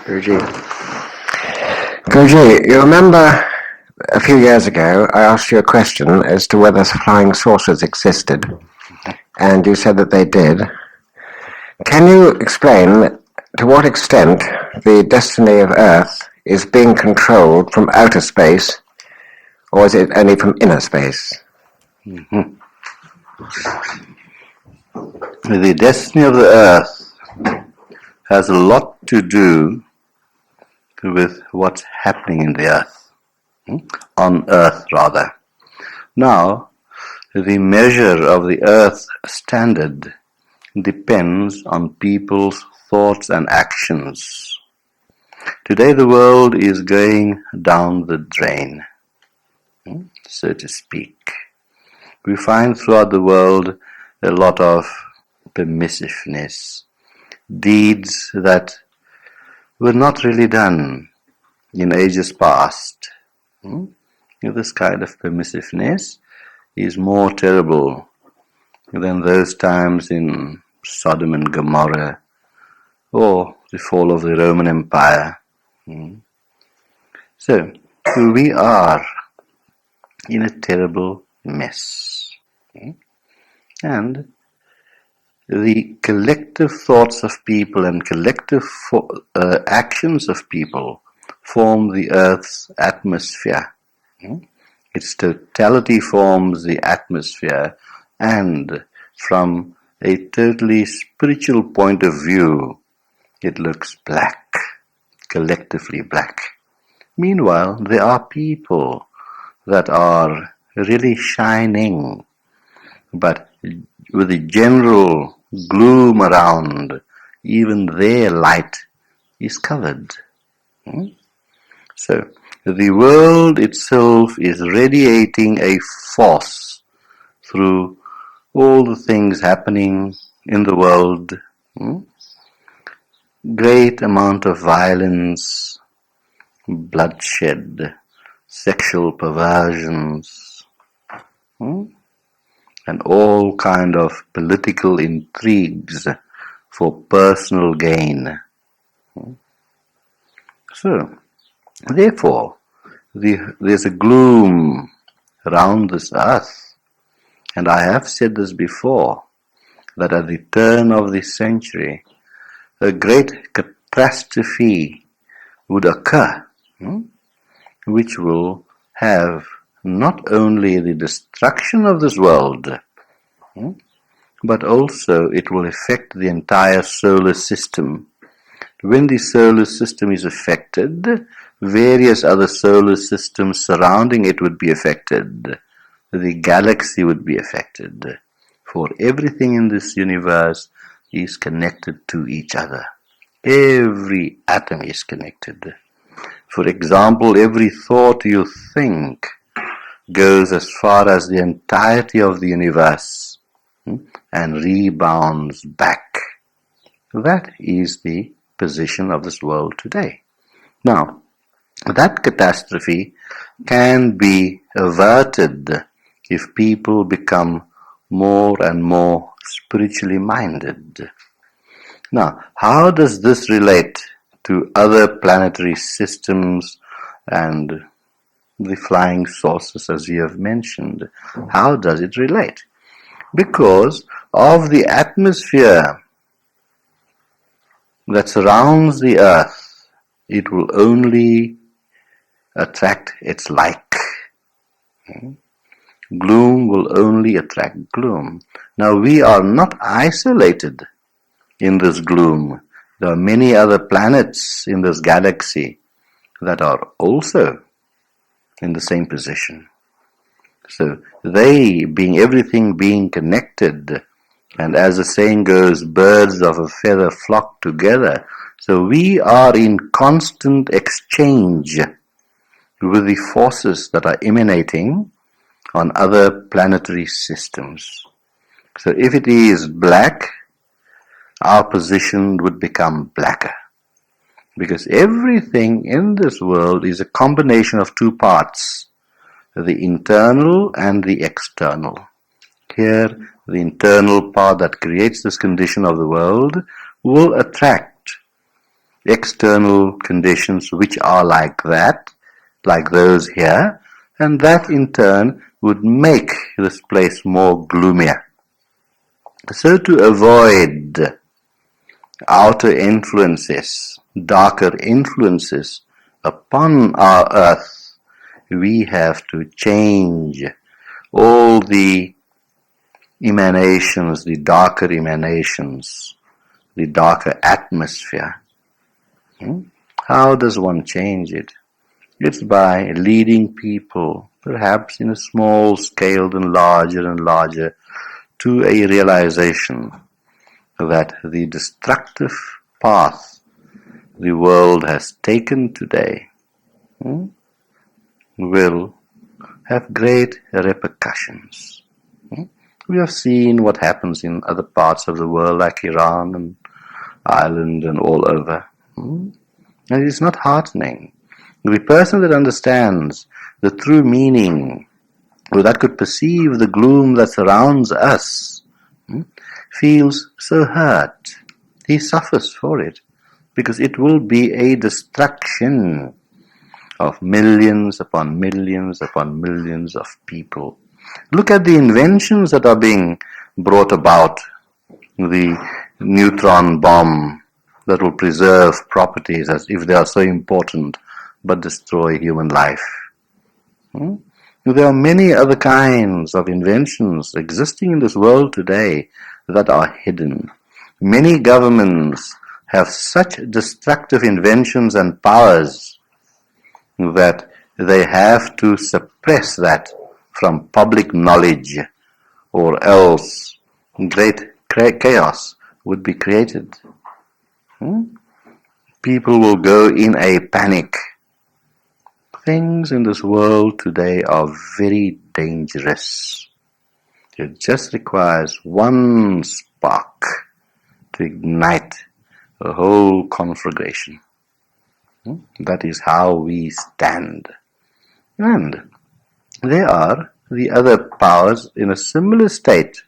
Guruji. Guruji, you remember a few years ago I asked you a question as to whether flying saucers existed, and you said that they did. Can you explain to what extent the destiny of Earth is being controlled from outer space, or is it only from inner space? Mm-hmm. The destiny of the Earth has a lot to do with what's happening in the Earth, on Earth rather. Now, the measure of the Earth standard depends on people's thoughts and actions. Today the world is going down the drain, so to speak. We find throughout the world a lot of permissiveness, deeds that were not really done in ages past. This kind of permissiveness is more terrible than those times in Sodom and Gomorrah or the fall of the Roman Empire. So, we are in a terrible mess. And the collective thoughts of people and collective actions of people form the Earth's atmosphere. Its totality forms the atmosphere, and from a totally spiritual point of view, it looks black, collectively black. Meanwhile, there are people that are really shining, but with the general gloom around, even their light is covered. So, the world itself is radiating a force through all the things happening in the world. Great amount of violence, bloodshed, sexual perversions, and all kind of political intrigues for personal gain. So, therefore, there's a gloom around this earth, and I have said this before, that at the turn of this century, a great catastrophe would occur, which will have not only the destruction of this world, but also it will affect the entire solar system. When the solar system is affected, various other solar systems surrounding it would be affected. The galaxy would be affected. For everything in this universe is connected to each other. Every atom is connected. For example, every thought you think goes as far as the entirety of the universe and rebounds back. That is the position of this world today. Now, that catastrophe can be averted if people become more and more spiritually minded. Now, how does this relate to other planetary systems and the flying saucers, as you have mentioned? How does it relate? Because of the atmosphere that surrounds the earth, it will only attract its like. Gloom will only attract gloom. Now, we are not isolated in this gloom. There are many other planets in this galaxy that are also in the same position. So they, everything being connected, and as the saying goes, birds of a feather flock together. So we are in constant exchange with the forces that are emanating on other planetary systems. So if it is black, our position would become blacker. Because everything in this world is a combination of two parts, the internal and the external. Here, the internal part that creates this condition of the world will attract external conditions which are like that, like those here, and that in turn would make this place more gloomier. So to avoid outer influences, darker influences upon our earth, we have to change all the emanations, the darker emanations, the darker atmosphere. How does one change it? It's by leading people, perhaps in a small scale and larger, to a realization that the destructive path the world has taken today will have great repercussions. We have seen what happens in other parts of the world like Iran and Ireland and all over. And it is not heartening. The person that understands the true meaning, or that could perceive the gloom that surrounds us, feels so hurt. He suffers for it, because it will be a destruction of millions upon millions upon millions of people. Look at the inventions that are being brought about. The neutron bomb that will preserve properties as if they are so important, but destroy human life. There are many other kinds of inventions existing in this world today that are hidden. Many governments have such destructive inventions and powers that they have to suppress that from public knowledge, or else great chaos would be created. People will go in a panic. Things in this world today are very dangerous. It just requires one spark to ignite a whole conflagration. That is how we stand. And there are the other powers in a similar state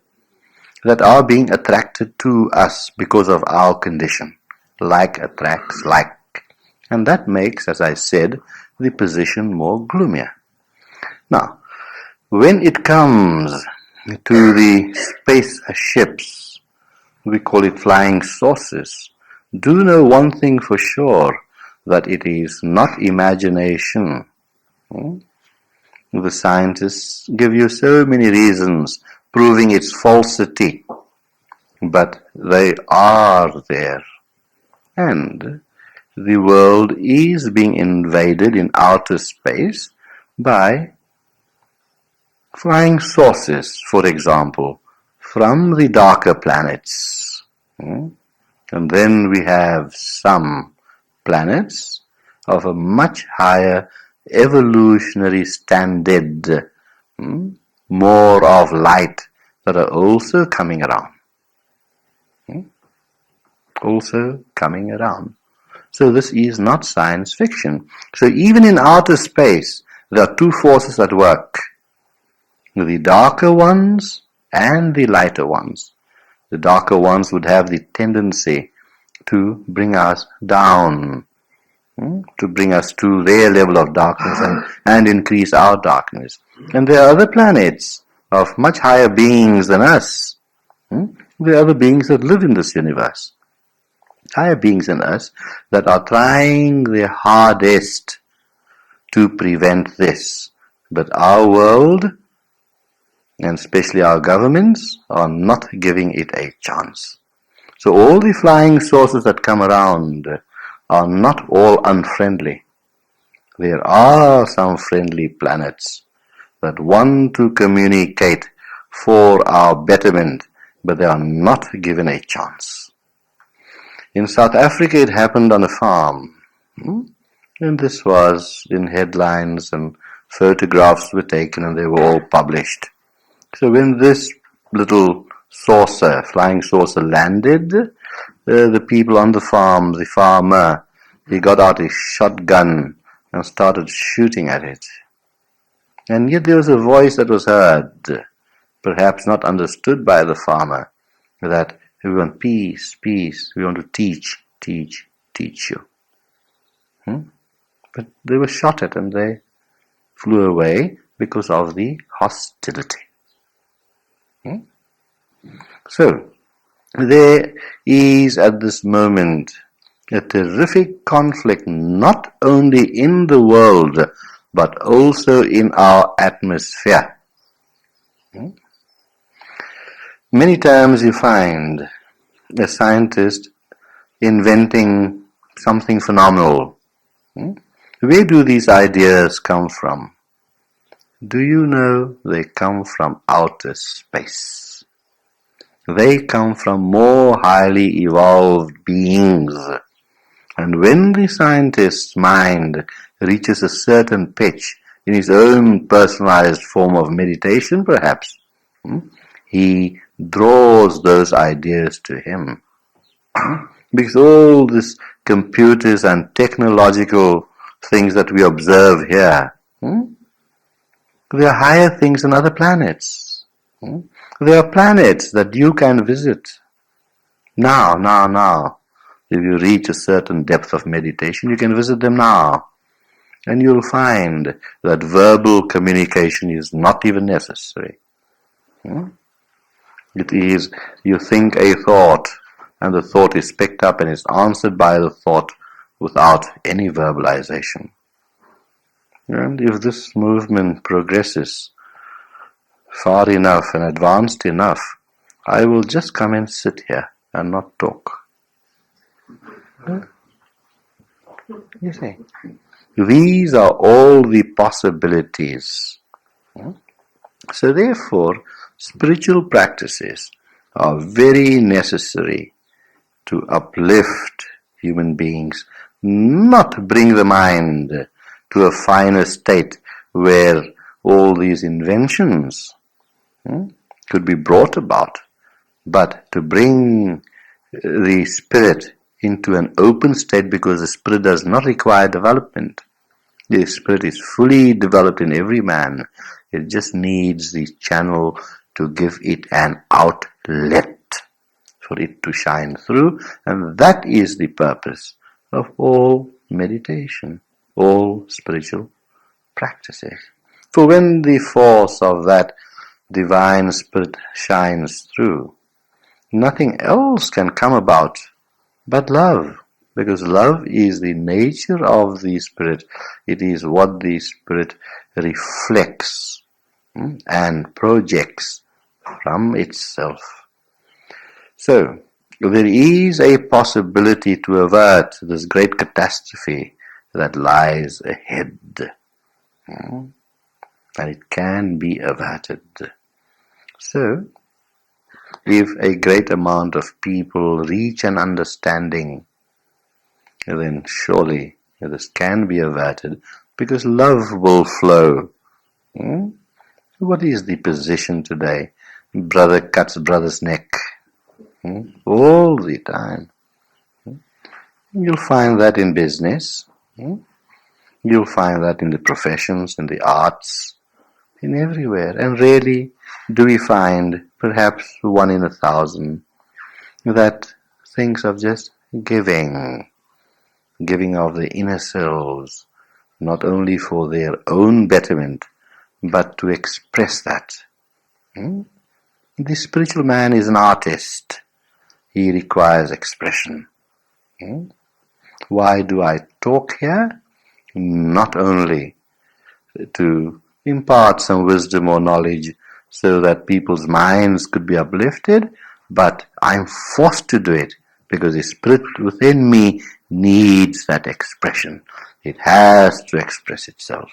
that are being attracted to us because of our condition. Like attracts like. And that makes, as I said, the position more gloomier. Now, when it comes to the spaceships, we call it flying saucers, do know one thing for sure, that it is not imagination. The scientists give you so many reasons proving its falsity, but they are there. And the world is being invaded in outer space by flying saucers, for example, from the darker planets. And then we have some planets of a much higher evolutionary standard, more of light, that are also coming around. So this is not science fiction. So even in outer space, there are two forces at work. The darker ones and the lighter ones. The darker ones would have the tendency to bring us down, to bring us to their level of darkness and increase our darkness. And there are other planets of much higher beings than us. There are other beings that live in this universe. Higher beings than us that are trying their hardest to prevent this. But our world, and especially our governments, are not giving it a chance. So all the flying saucers that come around are not all unfriendly. There are some friendly planets that want to communicate for our betterment, but they are not given a chance. In South Africa, it happened on a farm. And this was in headlines, and photographs were taken and they were all published. So when this little saucer, flying saucer, landed, the people on the farm, the farmer, he got out his shotgun and started shooting at it. And yet there was a voice that was heard, perhaps not understood by the farmer, that we want peace, we want to teach. teach you. But they were shot at and they flew away because of the hostility. So, there is at this moment a terrific conflict not only in the world but also in our atmosphere. Many times you find a scientist inventing something phenomenal. Where do these ideas come from? Do you know they come from outer space? They come from more highly evolved beings. And when the scientist's mind reaches a certain pitch in his own personalized form of meditation, perhaps, he draws those ideas to him. Because all these computers and technological things that we observe here, they are higher things on other planets. There are planets that you can visit now. If you reach a certain depth of meditation, you can visit them now. And you'll find that verbal communication is not even necessary. It is, you think a thought, and the thought is picked up and is answered by the thought without any verbalization. And if this movement progresses far enough and advanced enough, I will just come and sit here and not talk. You see, these are all the possibilities. So therefore, spiritual practices are very necessary to uplift human beings, not bring the mind to a finer state where all these inventions could be brought about, but to bring the spirit into an open state, because the spirit does not require development. The spirit is fully developed in every man. It just needs the channel to give it an outlet for it to shine through, and that is the purpose of all meditation, all spiritual practices. For when the force of that divine spirit shines through, nothing else can come about but love, because love is the nature of the spirit. It is what the spirit reflects and projects from itself. So, there is a possibility to avert this great catastrophe that lies ahead. And it can be averted. So, if a great amount of people reach an understanding, then surely this can be averted, because love will flow. What is the position today? Brother cuts brother's neck. All the time. You'll find that in business. You'll find that in the professions, in the arts, in everywhere. And rarely do we find, perhaps 1 in 1,000, that thinks of just giving of the inner selves, not only for their own betterment, but to express that. The spiritual man is an artist. He requires expression. Why do I talk here? Not only to impart some wisdom or knowledge so that people's minds could be uplifted, but I'm forced to do it because the spirit within me needs that expression. It has to express itself.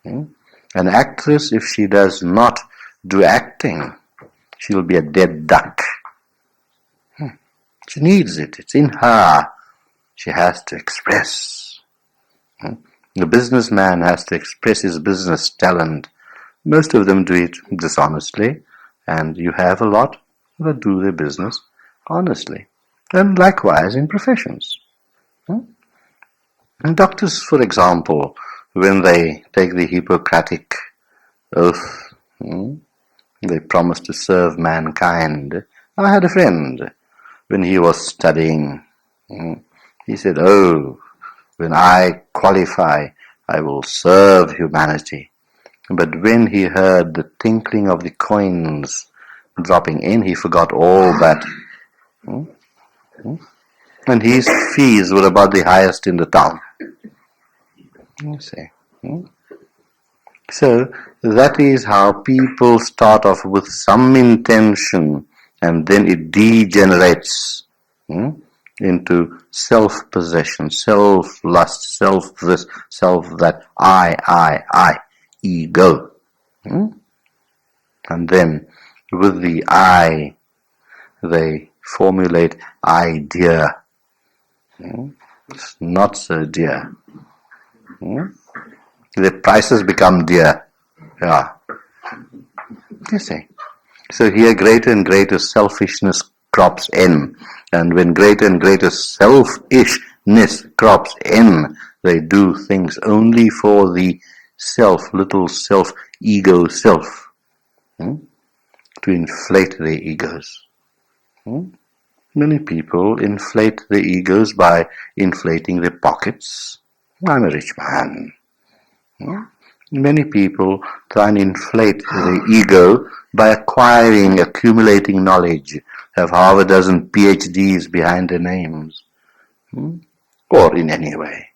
An actress, if she does not do acting, she'll be a dead duck. She needs it. It's in her. She has to express. The businessman has to express his business talent. Most of them do it dishonestly, and you have a lot that do their business honestly. And likewise in professions. And doctors, for example, when they take the Hippocratic oath, they promise to serve mankind. I had a friend when he was studying He said, oh, when I qualify, I will serve humanity. But when he heard the tinkling of the coins dropping in, he forgot all that. And his fees were about the highest in the town. You see. So that is how people start off with some intention, and then it degenerates into self-possession, self-lust, self-this, self-that, I, ego. And then with the I, they formulate idea. It's not so dear. The prices become dear. Yeah. You see. So here greater and greater selfishness crops in. And when greater and greater selfishness crops in, they do things only for the self, little self, ego self. To inflate their egos. Many people inflate their egos by inflating their pockets. I'm a rich man. Many people try and inflate their ego by accumulating knowledge, have half a dozen PhDs behind their names, or in any way.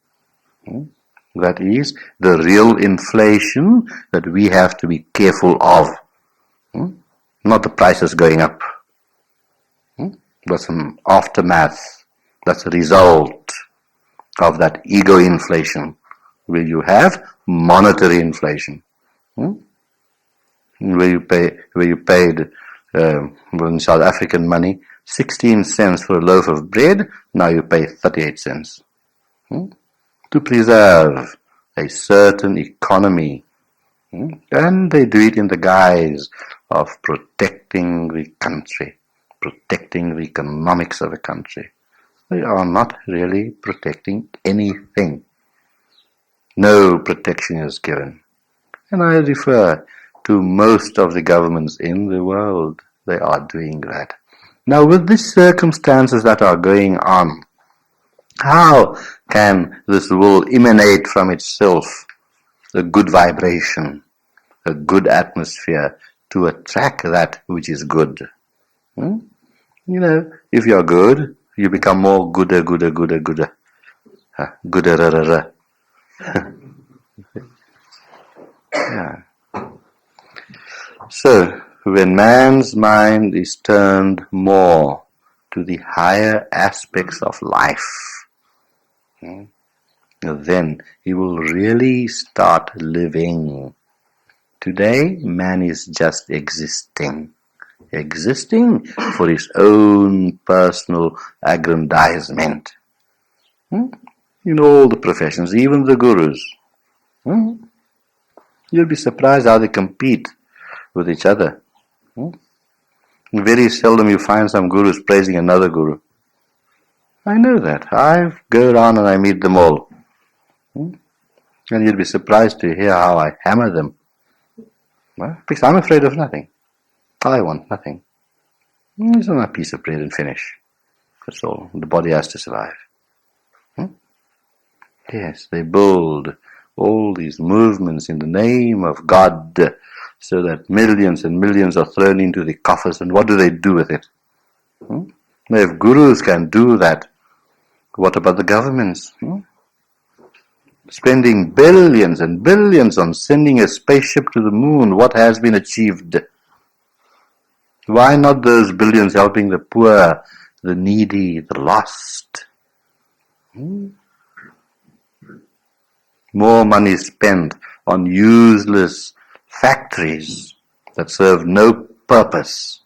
That is the real inflation that we have to be careful of. Not the prices going up. But some aftermath. That's a result of that ego inflation. Where you have monetary inflation. Where you paid in South African money 16 cents for a loaf of bread, now you pay 38 cents. To preserve a certain economy. And they do it in the guise of protecting the country, protecting the economics of the country. They are not really protecting anything. No protection is given. And I refer to most of the governments in the world. They are doing that. Now, with these circumstances that are going on, how can this world emanate from itself a good vibration, a good atmosphere to attract that which is good? If you're good, you become more gooder. Gooder. Yeah. So, when man's mind is turned more to the higher aspects of life, then he will really start living. Today, man is just existing for his own personal aggrandizement. In all the professions, even the gurus. You'll be surprised how they compete with each other. Very seldom you find some gurus praising another guru. I know that. I go around and I meet them all. And you'll be surprised to hear how I hammer them. Because I'm afraid of nothing. I want nothing. It's not a piece of bread and finish. That's all. The body has to survive. Yes, they build all these movements in the name of God so that millions and millions are thrown into the coffers. And what do they do with it? If gurus can do that, what about the governments? Spending billions and billions on sending a spaceship to the moon, what has been achieved? Why not those billions helping the poor, the needy, the lost? More money spent on useless factories that serve no purpose,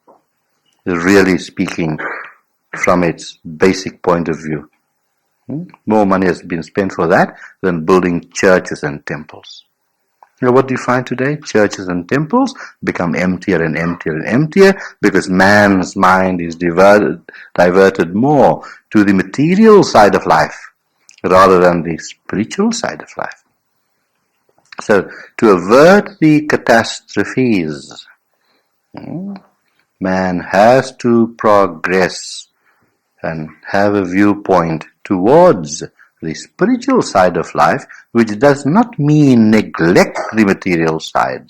really speaking, from its basic point of view. More money has been spent for that than building churches and temples. What do you find today? Churches and temples become emptier and emptier and emptier because man's mind is diverted more to the material side of life rather than the spiritual side of life. So, to avert the catastrophes, man has to progress and have a viewpoint towards the spiritual side of life, which does not mean neglect the material side.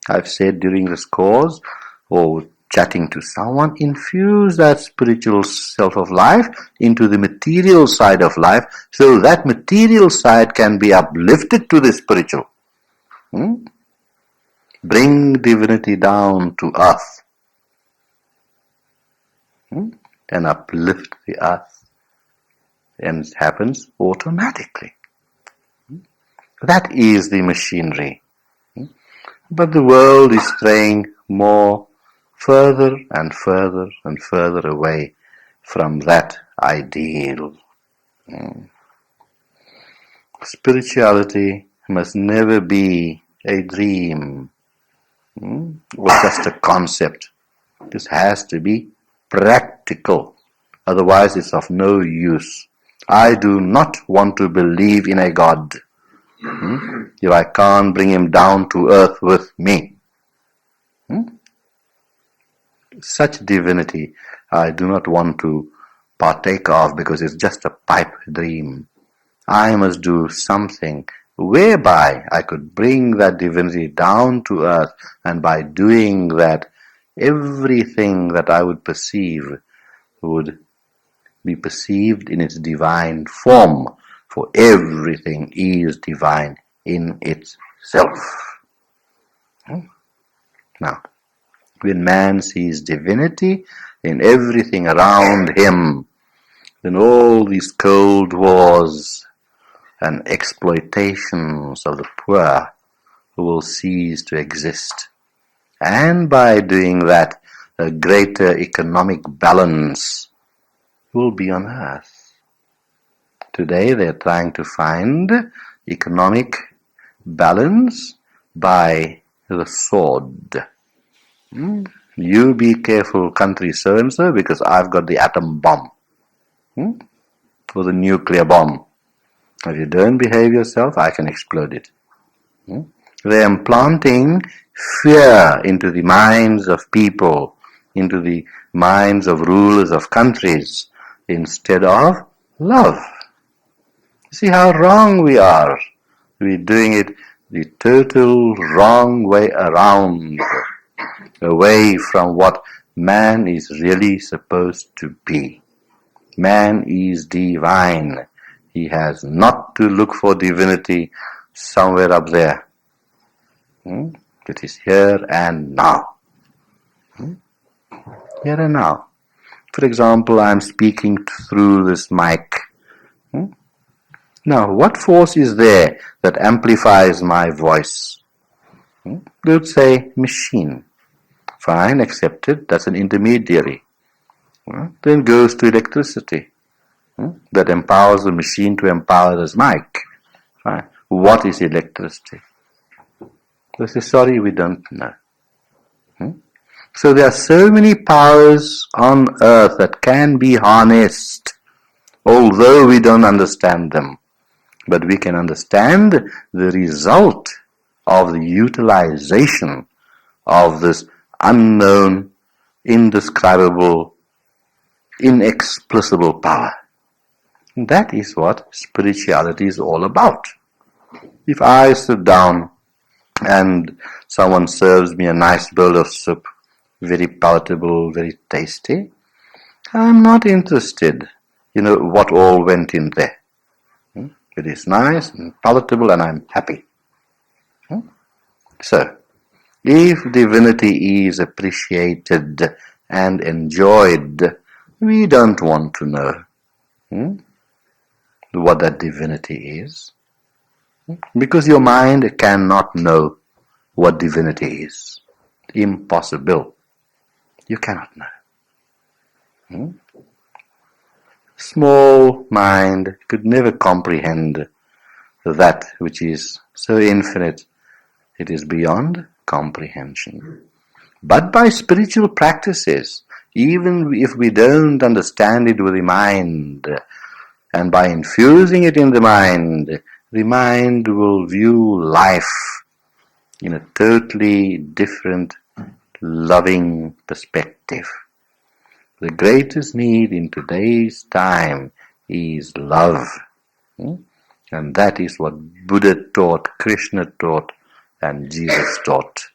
I've said during this course, or chatting to someone, infuse that spiritual self of life into the material side of life, so that material side can be uplifted to the spiritual. Bring divinity down to earth and uplift the earth, and it happens automatically. That is the machinery. But the world is straying more further and further and further away from that ideal. Spirituality must never be a dream or just a concept. This has to be practical. Otherwise it's of no use. I do not want to believe in a God if I can't bring him down to earth with me. Such divinity I do not want to partake of, because it's just a pipe dream. I must do something whereby I could bring that divinity down to earth, and by doing that, everything that I would perceive would be perceived in its divine form, for everything is divine in itself. Now, when man sees divinity in everything around him, then all these cold wars and exploitations of the poor will cease to exist. And by doing that, a greater economic balance will be on earth. Today they're trying to find economic balance by the sword. You be careful, country so-and-so, because I've got the atom bomb. Or the nuclear bomb. If you don't behave yourself, I can explode it. They're implanting fear into the minds of people, into the minds of rulers of countries, instead of love. See how wrong we are. We're doing it the total wrong way around, away from what man is really supposed to be. Man is divine. He has not to look for divinity somewhere up there. It is here and now. Here and now. For example, I'm speaking through this mic. Now, what force is there that amplifies my voice? They would say machine. Fine, accepted. That's an intermediary. Then goes to electricity. That empowers the machine to empower this mic. Fine. What is electricity? They say, sorry, we don't know. So there are so many powers on earth that can be harnessed, although we don't understand them. But we can understand the result of the utilization of this unknown, indescribable, inexplicable power. And that is what spirituality is all about. If I sit down and someone serves me a nice bowl of soup, very palatable, very tasty, I'm not interested, what all went in there. It is nice and palatable and I'm happy. So, if divinity is appreciated and enjoyed, we don't want to know what that divinity is. Because your mind cannot know what divinity is. Impossible. You cannot know. Small mind could never comprehend that which is so infinite, it is beyond comprehension. But by spiritual practices, even if we don't understand it with the mind, and by infusing it in the mind will view life in a totally different, loving perspective. The greatest need in today's time is love. And that is what Buddha taught, Krishna taught, and Jesus taught.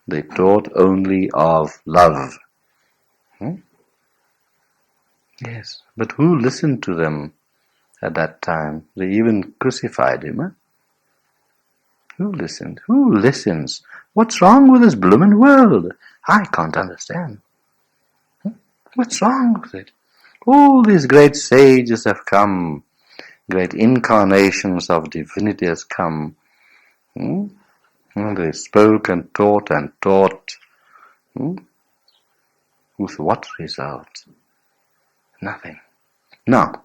They taught only of love. Yes, but who listened to them at that time? They even crucified him. Who listened? Who listens? What's wrong with this bloomin' world? I can't understand. What's wrong with it? All these great sages have come. Great incarnations of divinity has come. And they spoke and taught and taught. With what result? Nothing. Now,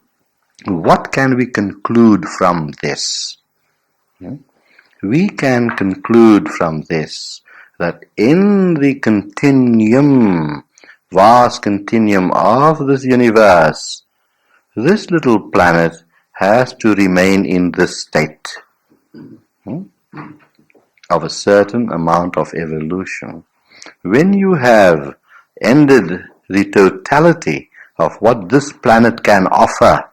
what can we conclude from this? We can conclude from this that in the continuum, vast continuum of this universe, this little planet has to remain in this state of a certain amount of evolution. When you have ended the totality of what this planet can offer,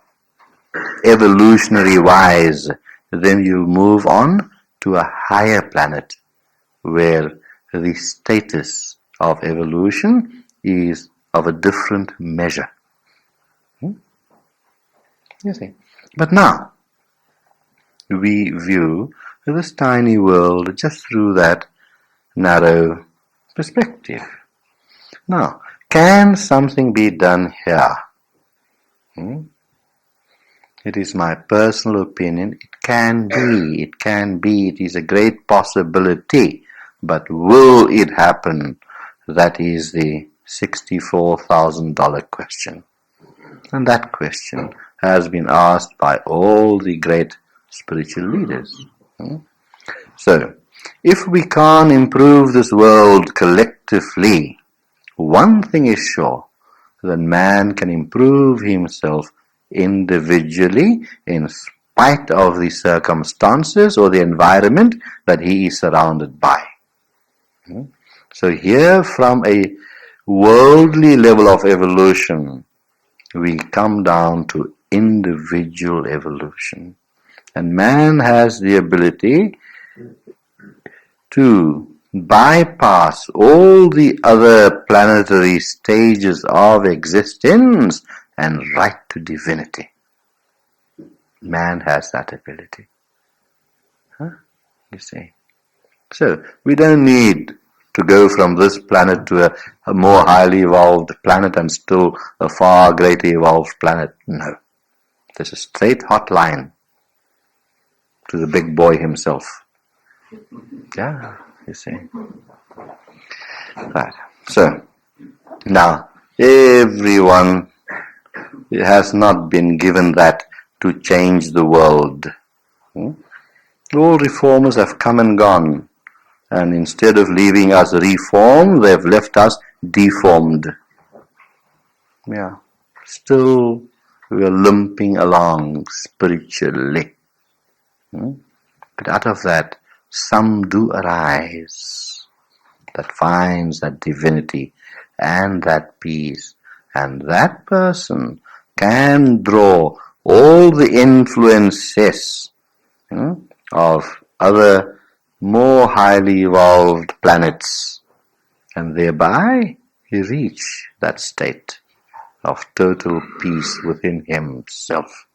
evolutionary wise, then you move on to a higher planet where the status of evolution is of a different measure. You see. But now, we view this tiny world just through that narrow perspective. Now, can something be done here? It is my personal opinion. It can be. It is a great possibility. But will it happen? That is the $64,000 question. And that question has been asked by all the great spiritual leaders. So, if we can't improve this world collectively, one thing is sure, that man can improve himself individually in spite of the circumstances or the environment that he is surrounded by. So here from a worldly level of evolution, we come down to individual evolution. And man has the ability to bypass all the other planetary stages of existence and right to divinity. Man has that ability. You see. So, we don't need to go from this planet to a more highly evolved planet and still a far greater evolved planet. No. There's a straight hotline to the big boy himself. Yeah, you see. Right. So, now, everyone has not been given that to change the world. All reformers have come and gone. And instead of leaving us reformed, they've left us deformed. Yeah. Still, we are limping along spiritually. But out of that, some do arise that finds that divinity and that peace. And that person can draw all the influences of other more highly evolved planets, and thereby he reach that state of total peace within himself.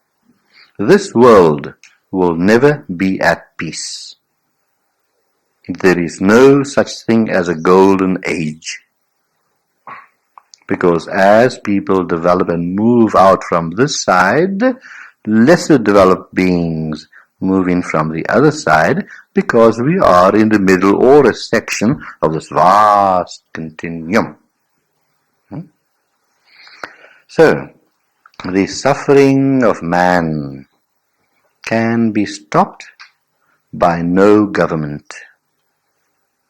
This world will never be at peace. There is no such thing as a golden age. Because as people develop and move out from this side, lesser developed beings move in from the other side, because we are in the middle or a section of this vast continuum. So, the suffering of man can be stopped by no government.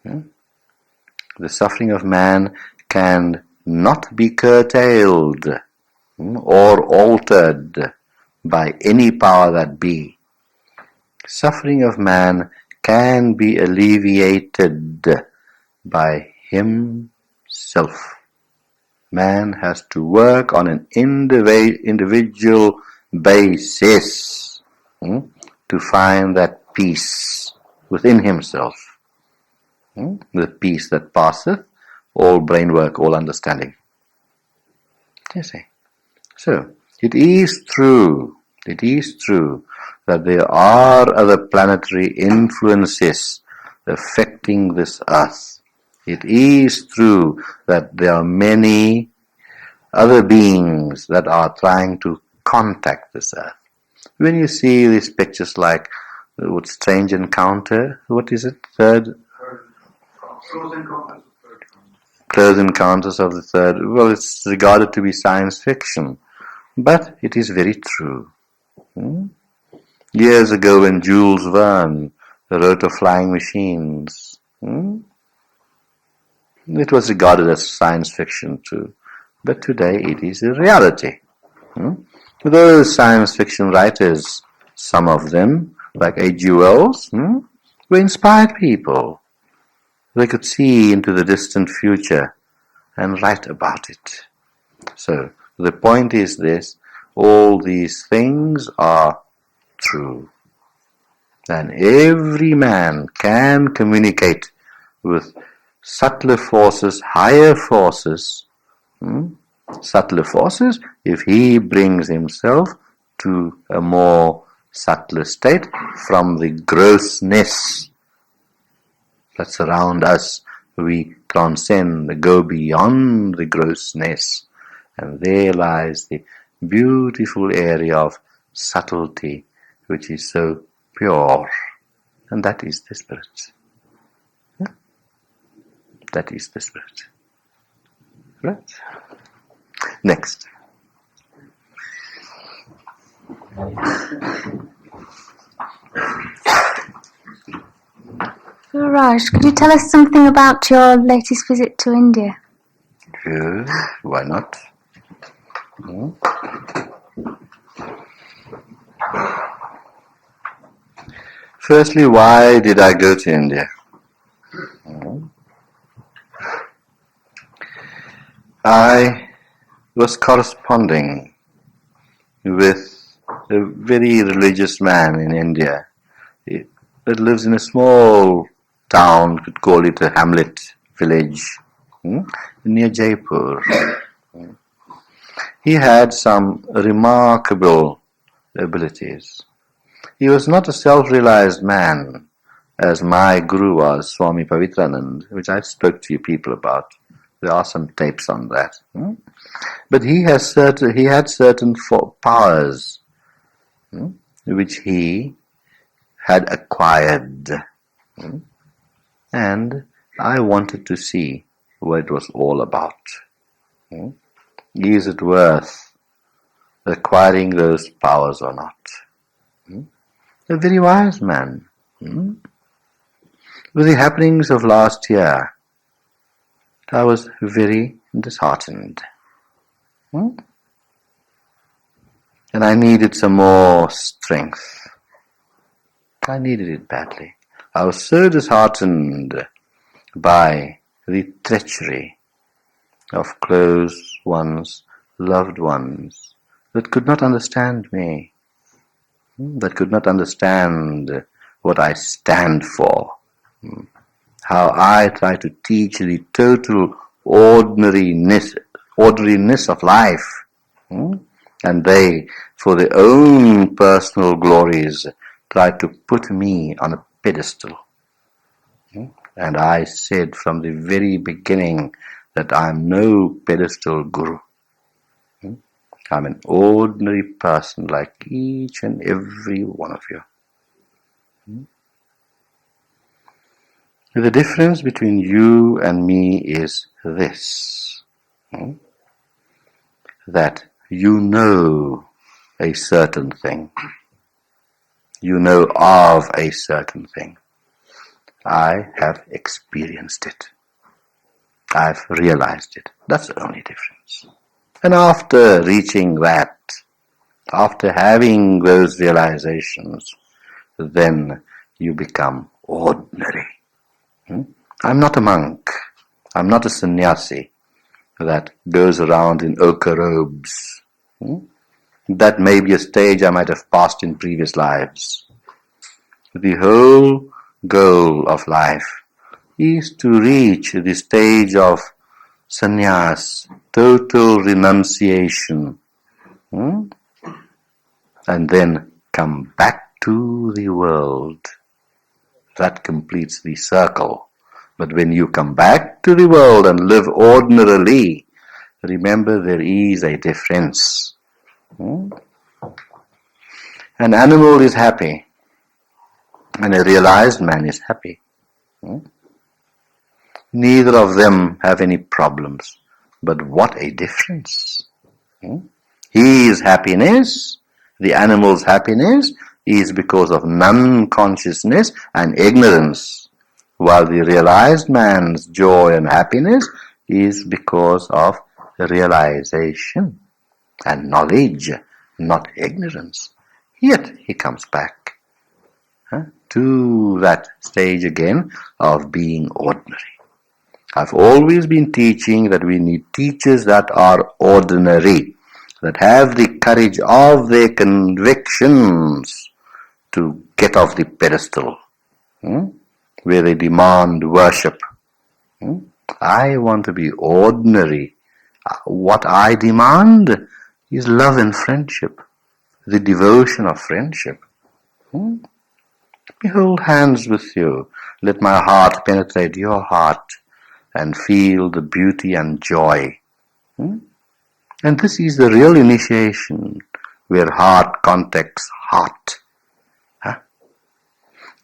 The suffering of man can not be curtailed or altered by any power that be. Suffering of man can be alleviated by himself. Man has to work on an individual basis to find that peace within himself. The peace that passeth all brain work, all understanding. You see. So, it is true that there are other planetary influences affecting this earth. It is true that there are many other beings that are trying to contact this earth. When you see these pictures like Strange Encounter, what is it? Close Encounters of the Third. Well, it's regarded to be science fiction, but it is very true. Years ago when Jules Verne wrote of flying machines, it was regarded as science fiction too. But today it is a reality. Those science fiction writers, some of them, like H.G. Wells, were inspired people. They could see into the distant future and write about it. So the point is this: all these things are true. And every man can communicate with subtler forces, higher forces, subtler forces, if he brings himself to a more subtler state from the grossness that surround us. We transcend, go beyond the grossness, and there lies the beautiful area of subtlety, which is so pure, and that is the Spirit. That is the Spirit. Right? Next. Raj, could you tell us something about your latest visit to India? Yes, why not? Firstly, why did I go to India? I was corresponding with a very religious man in India that lives in a small town, could call it a hamlet, village, near Jaipur. He had some remarkable abilities. He was not a self-realized man, as my guru was, Swami Pavitranand, which I spoke to you people about. There are some tapes on that. But he had certain powers which he had acquired. And I wanted to see what it was all about. Is it worth acquiring those powers or not? A very wise man. With the happenings of last year, I was very disheartened. And I needed some more strength. I needed it badly. I was so disheartened by the treachery of close ones, loved ones, that could not understand me, that could not understand what I stand for, how I try to teach the total ordinariness of life, and they, for their own personal glories, try to put me on a pedestal. And I said from the very beginning that I'm no pedestal guru. I'm an ordinary person like each and every one of you. The difference between you and me is this, that you know a certain thing. You know of a certain thing. I have experienced it. I've realized it. That's the only difference. And after reaching that, after having those realizations, then you become ordinary. I'm not a monk. I'm not a sannyasi. that goes around in ochre robes. That may be a stage I might have passed in previous lives. The whole goal of life is to reach the stage of sannyas, total renunciation, and then come back to the world. That completes the circle. But when you come back to the world and live ordinarily, remember there is a difference. An animal is happy, and a realized man is happy. Neither of them have any problems. But what a difference. His happiness, the animal's happiness, is because of non-consciousness and ignorance, while the realized man's joy and happiness is because of realization and knowledge, not ignorance. Yet he comes back to that stage again of being ordinary. I've always been teaching that we need teachers that are ordinary, that have the courage of their convictions to get off the pedestal, where they demand worship. I want to be ordinary. What I demand is love and friendship, the devotion of friendship. We hold hands with you. Let my heart penetrate your heart and feel the beauty and joy. And this is the real initiation, where heart contacts heart.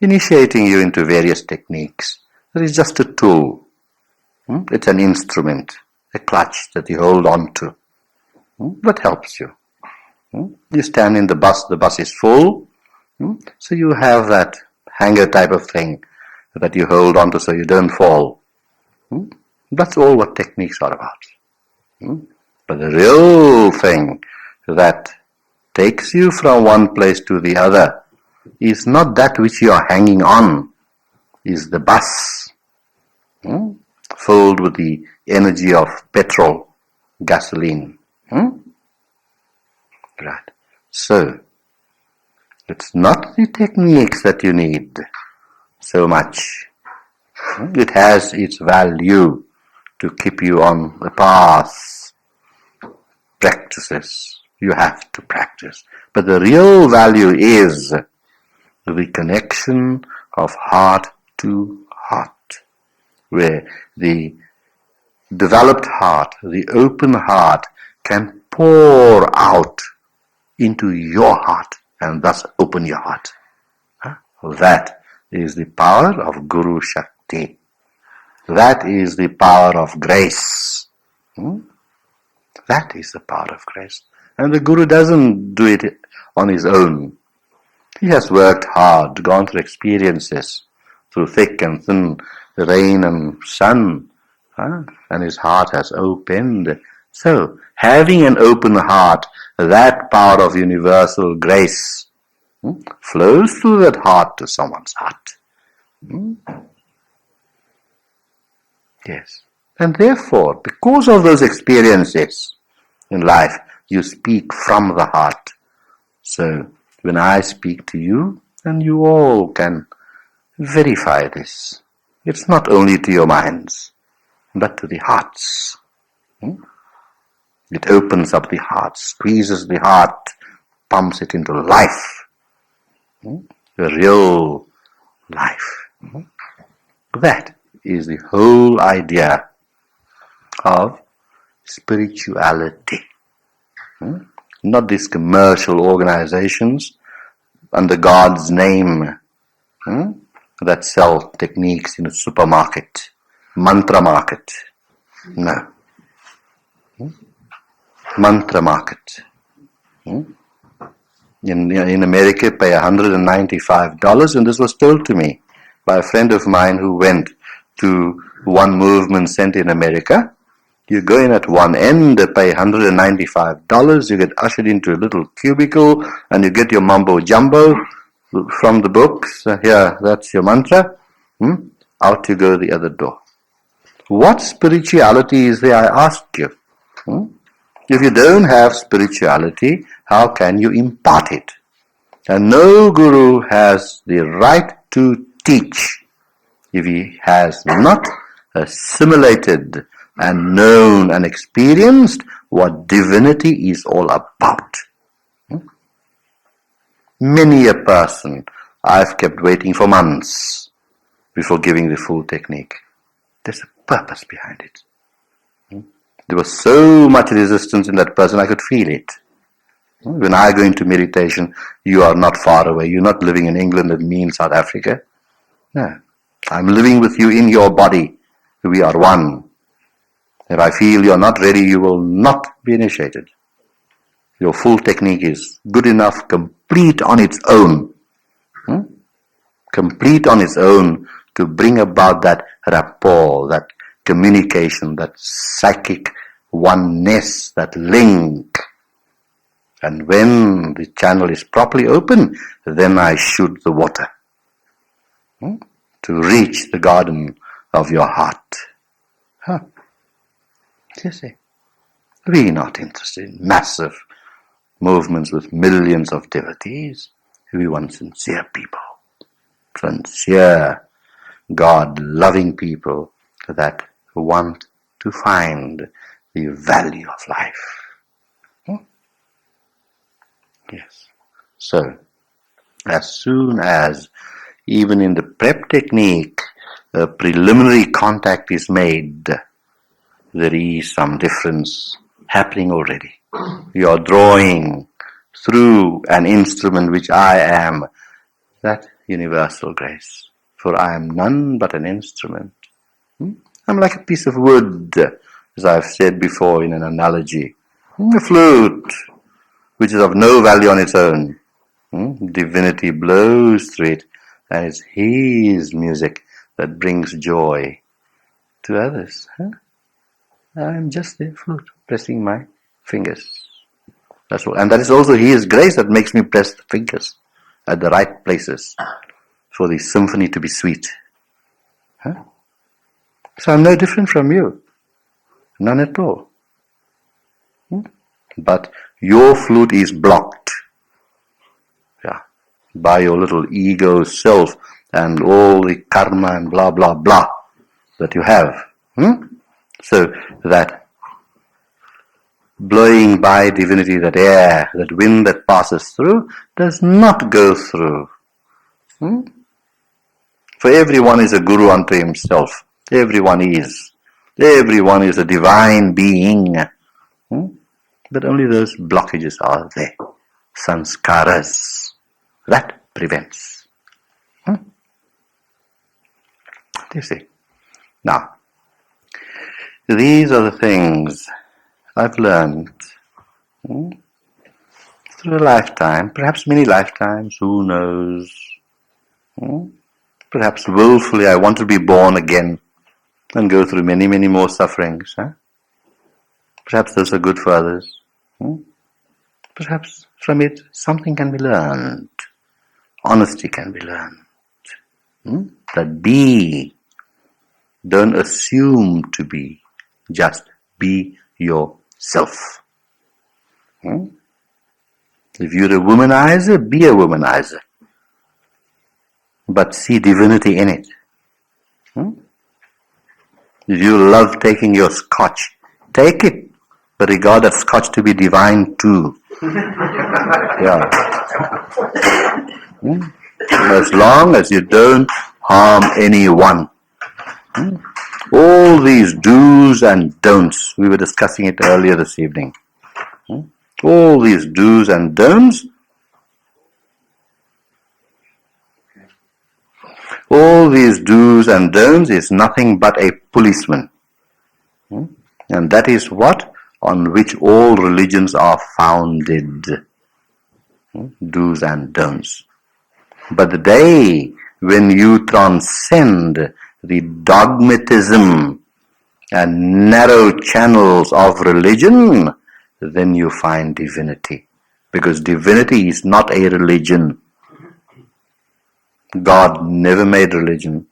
Initiating you into various techniques. It is just a tool. It's an instrument, a clutch that you hold on to. That helps you. You stand in the bus is full, so you have that hanger type of thing that you hold on to so you don't fall. That's all what techniques are about. But the real thing that takes you from one place to the other is not that which you are hanging on, is the bus, filled with the energy of petrol, gasoline. Right. So, it's not the techniques that you need so much. It has its value to keep you on the path. Practices. You have to practice. But the real value is the connection of heart to heart, where the developed heart, the open heart, can pour out into your heart and thus open your heart. That is the power of Guru Shakti. That is the power of grace. That is the power of grace. And the Guru doesn't do it on his own. He has worked hard, gone through experiences, through thick and thin, rain and sun, and his heart has opened. So, having an open heart, that power of universal grace flows through that heart to someone's heart. Yes. And therefore, because of those experiences in life, you speak from the heart. So, when I speak to you, and you all can verify this, it's not only to your minds, but to the hearts. It opens up the heart, squeezes the heart, pumps it into life. The real life. That is the whole idea of spirituality. Not these commercial organizations under God's name that sell techniques in a supermarket, mantra market. No. Mantra market. In America, pay $195, and this was told to me by a friend of mine who went to one movement center in America. You go in at one end, pay $195, you get ushered into a little cubicle, and you get your mumbo jumbo from the books. Here, that's your mantra. Out you go the other door. What spirituality is there, I ask you? If you don't have spirituality, how can you impart it? And no guru has the right to teach if he has not assimilated and known and experienced what divinity is all about. Many a person I've kept waiting for months before giving the full technique. There's a purpose behind it. There was so much resistance in that person, I could feel it. When I go into meditation, you are not far away. You're not living in England and me in South Africa. No. I'm living with you in your body. We are one. If I feel you're not ready, you will not be initiated. Your full technique is good enough, complete on its own. Complete on its own to bring about that rapport, that communication, that psychic oneness, that link. And when the channel is properly open, then I shoot the water to reach the garden of your heart. You see, we're not interested in massive movements with millions of devotees. We want sincere people, sincere, God-loving people that want to find the value of life. Yes. So, as soon as, even in the prep technique, a preliminary contact is made, there is some difference happening already. You are drawing through an instrument which I am, that universal grace. For I am none but an instrument. I'm like a piece of wood, as I've said before in an analogy. A flute, which is of no value on its own. Divinity blows through it, and it's His music that brings joy to others. I'm just a flute, pressing my fingers. That's all. And that is also His grace that makes me press the fingers at the right places for the symphony to be sweet. So I'm no different from you. None at all. But your flute is blocked. By your little ego self and all the karma and blah, blah, blah that you have. So that blowing by divinity, that air, that wind that passes through, does not go through. For everyone is a guru unto himself. Everyone is. Everyone is a divine being. But only those blockages are there. Sanskaras. That prevents. You see. Now, these are the things I've learned through a lifetime, perhaps many lifetimes, who knows. Perhaps willfully I want to be born again and go through many, many more sufferings. Perhaps those are good for others. Perhaps from it something can be learned. Honesty can be learned. That be. Don't assume to be. Just be yourself. If you're a womanizer, be a womanizer. But see divinity in it. If you love taking your scotch, take it. But regard that scotch to be divine too. As long as you don't harm anyone. All these do's and don'ts, we were discussing it earlier this evening. All these do's and don'ts, is nothing but a policeman. And that is what? On which all religions are founded. Do's and don'ts. But the day when you transcend the dogmatism and narrow channels of religion, then you find divinity. Because divinity is not a religion. God never made religion.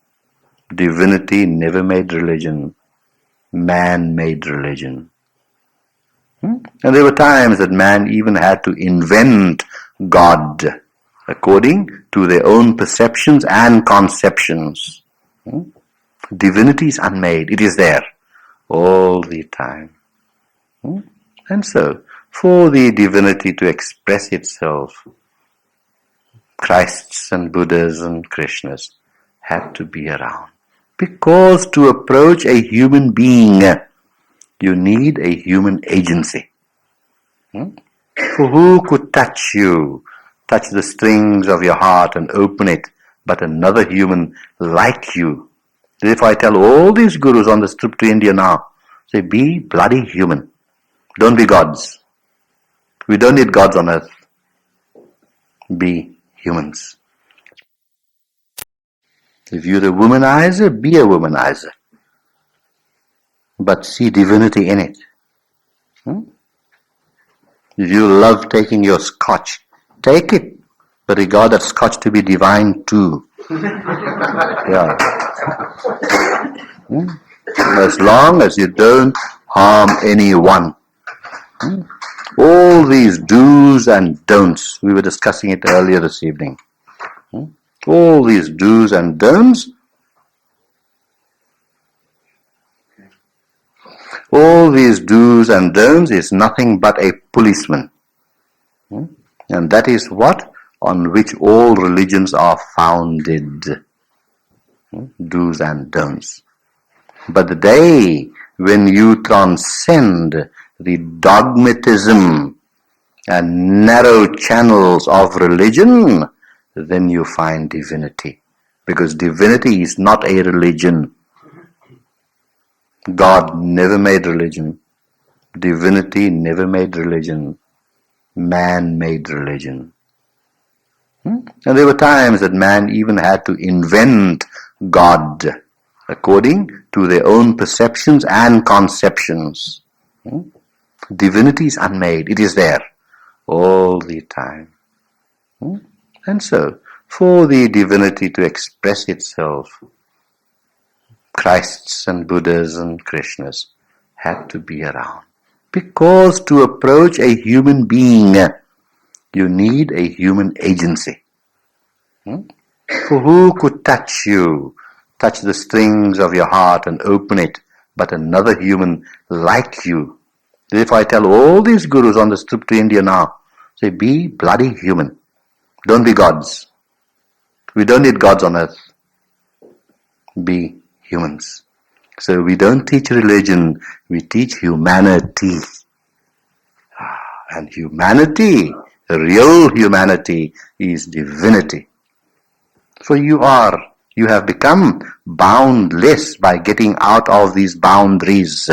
Divinity never made religion. man-made religion. And there were times that man even had to invent God according to their own perceptions and conceptions. Divinity is unmade. It is there all the time. And so, for the divinity to express itself, Christs and Buddhas and Krishnas had to be around. Because to approach a human being, you need a human agency. For who could touch you, touch the strings of your heart and open it, but another human like you? Therefore I tell all these gurus on this trip to India now, say, be bloody human. Don't be gods. We don't need gods on earth. Be humans. If you're a womanizer, be a womanizer. But see divinity in it. If you love taking your scotch, take it. But regard that scotch to be divine too. Yeah. As long as you don't harm anyone. All these do's and don'ts, we were discussing it earlier this evening. All these do's and don'ts, is nothing but a policeman. And that is what? On which all religions are founded. Do's and don'ts. But the day when you transcend the dogmatism and narrow channels of religion, then you find divinity. Because divinity is not a religion. God never made religion. Divinity never made religion. Man made religion. And there were times that man even had to invent God according to their own perceptions and conceptions. Divinity is unmade. It is there all the time. And so, for the divinity to express itself, Christs and Buddhas and Krishnas had to be around. Because to approach a human being, you need a human agency. For who could touch you, touch the strings of your heart and open it, but another human like you? Therefore I tell all these gurus on this trip to India now, say, be bloody human. Don't be gods. We don't need gods on earth. Be humans. So we don't teach religion, we teach humanity. And humanity, real humanity, is divinity. For you have become boundless by getting out of these boundaries.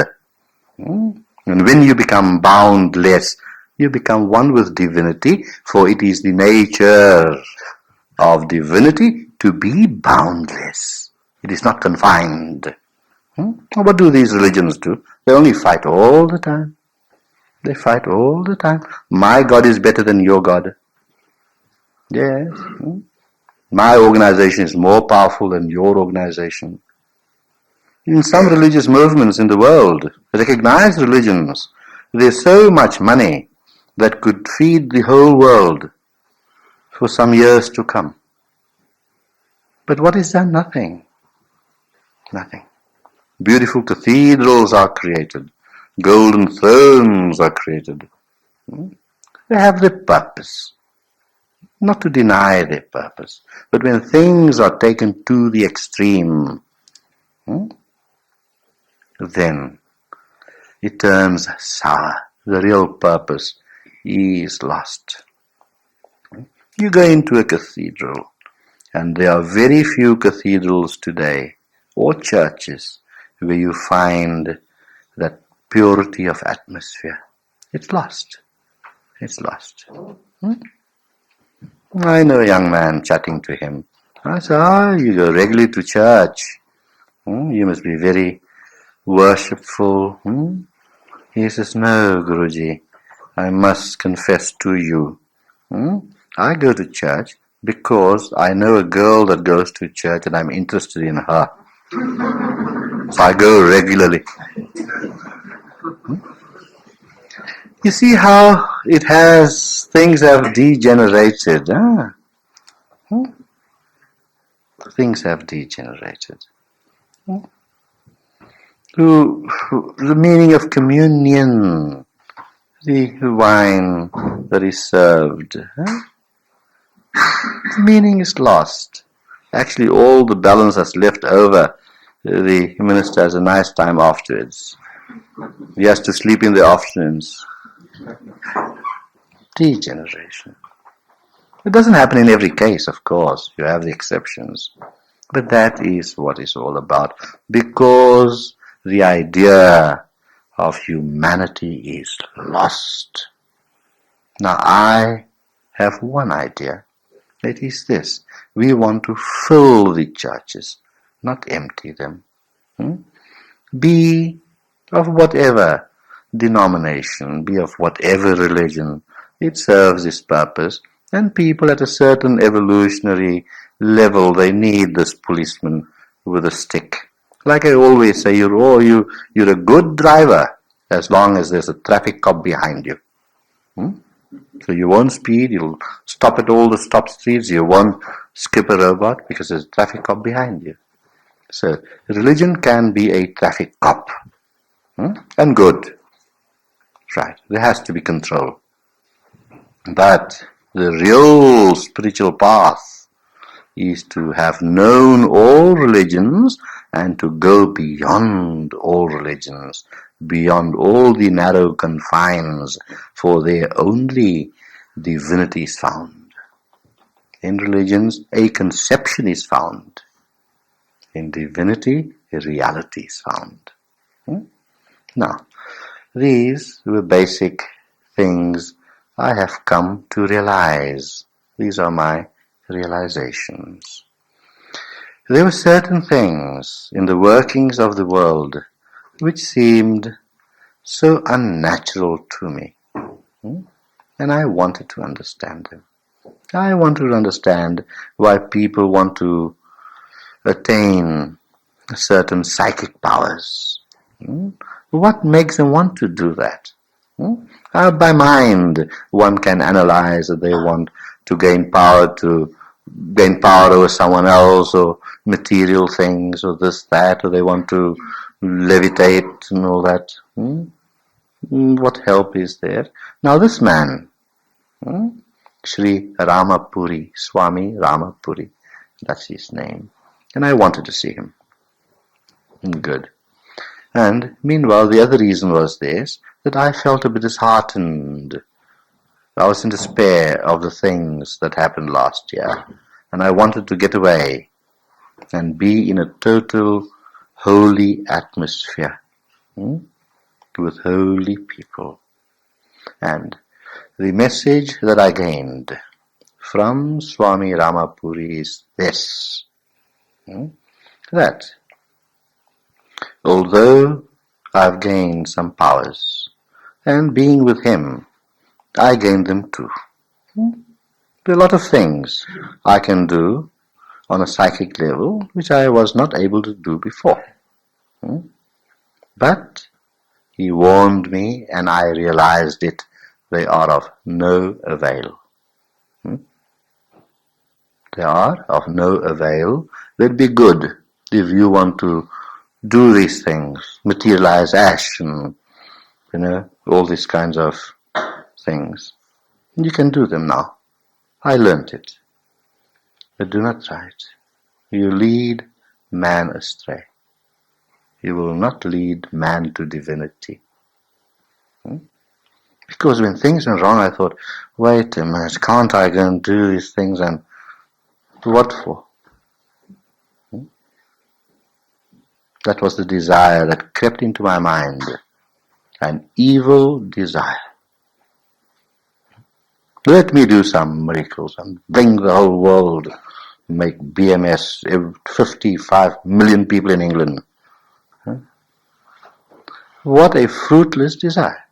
And when you become boundless, you become one with divinity, for it is the nature of divinity to be boundless. It is not confined. What do these religions do? They only fight all the time. They fight all the time. My God is better than your God. Yes. My organization is more powerful than your organization. In some religious movements in the world, recognized religions, there's so much money that could feed the whole world for some years to come. But what is that? Nothing. Nothing. Beautiful cathedrals are created. Golden thrones are created. They have their purpose. Not to deny their purpose. But when things are taken to the extreme, then it turns sour. The real purpose is lost. You go into a cathedral, and there are very few cathedrals today, or churches, where you find that purity of atmosphere. It's lost. It's lost. I know a young man chatting to him. I said, you go regularly to church. You must be very worshipful. He says, no, Guruji, I must confess to you. I go to church because I know a girl that goes to church and I'm interested in her. So I go regularly. You see how things have degenerated. Huh? Things have degenerated. The meaning of communion, the wine that is served, huh? The meaning is lost. Actually, all the balance that's left over, the minister has a nice time afterwards. He has to sleep in the afternoons. Degeneration. It doesn't happen in every case, of course. You have the exceptions. But that is what it's all about. Because the idea of humanity is lost. Now I have one idea. It is this. We want to fill the churches, not empty them. Be of whatever denomination, be of whatever religion, it serves its purpose. And people at a certain evolutionary level, they need this policeman with a stick. Like I always say, you're a good driver as long as there's a traffic cop behind you. So you won't speed, you'll stop at all the stop streets, you won't skip a robot because there's a traffic cop behind you. So religion can be a traffic cop. And good. Right, there has to be control. But the real spiritual path is to have known all religions and to go beyond all religions, beyond all the narrow confines, for there only divinity is found. In religions, a conception is found. In divinity, a reality is found. Now, these were basic things I have come to realize. These are my realizations. There were certain things in the workings of the world which seemed so unnatural to me. And I wanted to understand them. I wanted to understand why people want to attain certain psychic powers. What makes them want to do that? By mind, one can analyze that they want to gain power over someone else, or material things, or this, that, or they want to levitate and all that. What help is there? Now this man, Sri Ramapuri, Swami Ramapuri, that's his name. And I wanted to see him. Good. And meanwhile, the other reason was this, that I felt a bit disheartened. I was in despair of the things that happened last year, and I wanted to get away and be in a total holy atmosphere with holy people. And the message that I gained from Swami Ramapuri is this, that although I've gained some powers, and being with him, I gained them too. There are a lot of things I can do on a psychic level which I was not able to do before. But he warned me, and I realized it. They are of no avail. They are of no avail. They'd be good if you want to do these things, materialize ash and, all these kinds of things. You can do them now. I learnt it. But do not try it. You lead man astray. You will not lead man to divinity. Because when things went wrong, I thought, wait a minute, can't I go and do these things, and what for? That was the desire that crept into my mind, an evil desire. Let me do some miracles and bring the whole world, make BMS, 55 million people in England. What a fruitless desire.